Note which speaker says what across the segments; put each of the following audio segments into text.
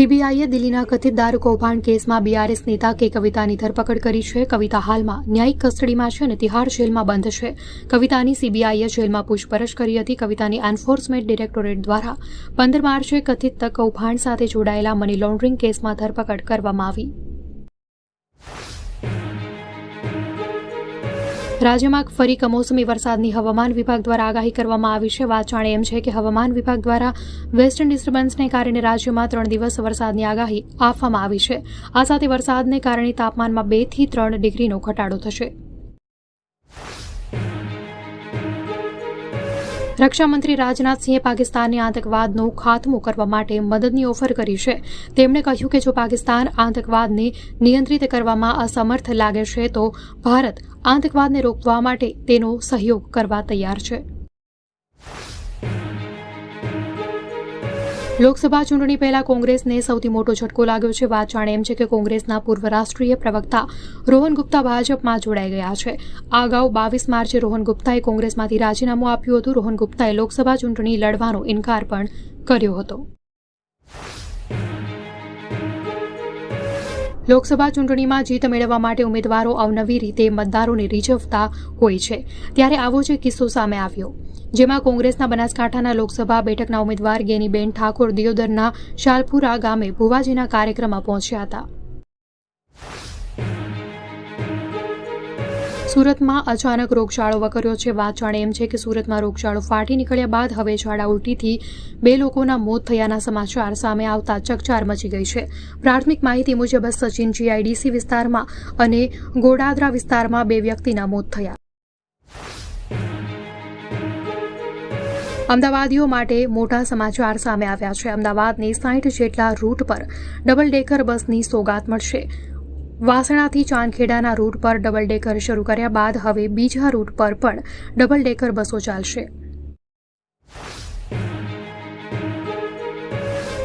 Speaker 1: સીબીઆઈએ દિલ્હીના કથિત દારૂ કૌભાંડ કેસમાં બીઆરએસ નેતા કે કવિતાની ધરપકડ કરી છે. કવિતા હાલમાં ન્યાયિક કસ્ટડીમાં છે અને તિહાડ જેલમાં બંધ છે. કવિતાની સીબીઆઈએ જેલમાં પૂછપરછ કરી હતી. કવિતાની એન્ફોર્સમેન્ટ ડિરેક્ટોરેટ દ્વારા 15 માર્ચે કથિત કૌભાંડ સાથે જોડાયેલા મની લોન્ડરિંગ કેસમાં ધરપકડ કરવામાં આવી. રાજ્યમાં ફરી કમોસમી વરસાદની હવામાન વિભાગ દ્વારા આગાહી કરવામાં આવી છે. વાત જાણે એમ છે કે હવામાન વિભાગ દ્વારા વેસ્ટર્ન ડિસ્ટર્બન્સને કારણે રાજ્યમાં 3 દિવસ વરસાદની આગાહી આપવામાં આવી છે. આ સાથે વરસાદને કારણે તાપમાનમાં 2 થી 3 ડિગ્રીનો ઘટાડો થશે. રક્ષામંત્રી રાજનાથસિંહે પાકિસ્તાનને આતંકવાદનો ખાત્મો કરવા માટે મદદની ઓફર કરી છે. તેમણે કહ્યું કે જો પાકિસ્તાન આતંકવાદને નિયંત્રિત કરવામાં અસમર્થ લાગે છે તો ભારત આતંકવાદને રોકવા માટે તેનો સહયોગ કરવા તૈયાર છે. લોકસભા ચૂંટણી પહેલા કોંગ્રેસને સૌથી મોટો ઝટકો લાગ્યો છે. વાત જાણે એમ છે કે કોંગ્રેસના પૂર્વ રાષ્ટ્રીય પ્રવક્તા રોહન ગુપ્તા ભાજપમાં જોડાઈ ગયા છે. આ અગાઉ 22 માર્ચે રોહન ગુપ્તાએ કોંગ્રેસમાંથી રાજીનામું આપ્યું હતું. રોહન ગુપ્તાએ લોકસભા ચૂંટણી લડવાનો ઇનકાર પણ કર્યો હતો. લોકસભા ચૂંટણીમાં જીત મેળવવા માટે ઉમેદવારો અવનવી રીતે મતદારોને રીઝવતા હોય છે. ત્યારે આવો જ કિસ્સો સામે આવ્યો, જેમાં કોંગ્રેસના બનાસકાંઠાના લોકસભા બેઠકના ઉમેદવાર ગેનીબેન ઠાકોર દિયોદરના શાલપુરા ગામે ભુવાજીના કાર્યક્રમમાં પહોંચ્યા હતા. સુરતમાં અચાનક રોગચાળો વકર્યો છે. વાત જાણે એમ છે કે સુરતમાં રોગચાળો ફાટી નીકળ્યા બાદ હવે ઝાડા ઉલટીથી 2 લોકોના મોત થયાના સમાચાર સામે આવતા ચકચાર મચી ગઈ છે. પ્રાથમિક માહિતી મુજબ સચિન જીઆઈડીસી વિસ્તારમાં અને ગોડાદરા વિસ્તારમાં 2 વ્યક્તિના મોત થયા. અમદાવાદીઓ માટે મોટા સમાચાર સામે આવ્યા છે. અમદાવાદની 60 જેટલા રૂટ પર ડબલ ડેકર બસની સોગાત મળશે. વાસણાથી ચાંદખેડાના રૂટ પર ડબલ ડેકર શરૂ કર્યા બાદ હવે બીજા રૂટ પર પણ ડબલ ડેકર બસો ચાલશે.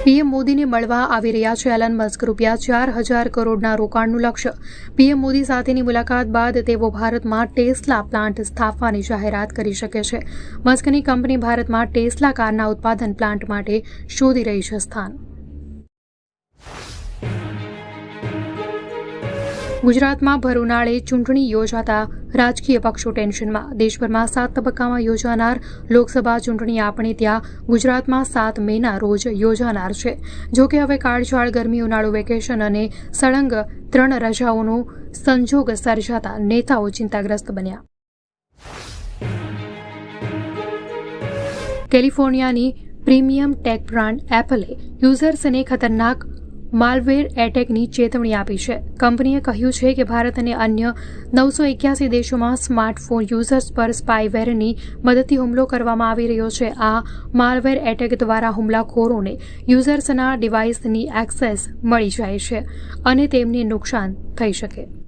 Speaker 1: પીએમ મોદીને મળવા આવી રહ્યા છે એલન મસ્ક. ₹4,000 કરોડના રોકાણનું લક્ષ્ય. પીએમ મોદી સાથેની મુલાકાત બાદ તેઓ ભારતમાં ટેસ્લા પ્લાન્ટ સ્થાપવાની જાહેરાત કરી શકે છે. મસ્કની કંપની ભારતમાં ટેસ્લા કારના ઉત્પાદન પ્લાન્ટ માટે શોધી રહી છે સ્થાન. ગુજરાતમાં ભર ઉનાળે ચૂંટણી યોજાતા રાજકીય પક્ષો ટેન્શનમાં. દેશભરમાં 7 તબક્કામાં યોજાનાર લોકસભા ચૂંટણી આપણે ત્યાં ગુજરાતમાં 7 મેના રોજ યોજાનાર છે. જો કે હવે કાળઝાળ ગરમી, ઉનાળુ વેકેશન અને સળંગ 3 રજાઓનો સંજોગ સર્જાતા નેતાઓ ચિંતાગ્રસ્ત બન્યા. કેલિફોર્નિયાની પ્રીમિયમ ટેક બ્રાન્ડ એપલે યુઝર્સને ખતરનાક માલવેર એટેકની ચેતવણી આપી છે. કંપનીએ કહ્યું છે કે ભારત અને અન્ય 981 દેશોમાં સ્માર્ટફોન યુઝર્સ પર સ્પાયવેરની મદદથી હુમલો કરવામાં આવી રહ્યો છે. આ માલવેર એટેક દ્વારા હુમલાખોરોને યુઝર્સના ડિવાઇસની એક્સેસ મળી જાય છે અને તેમને નુકસાન થઈ શકે.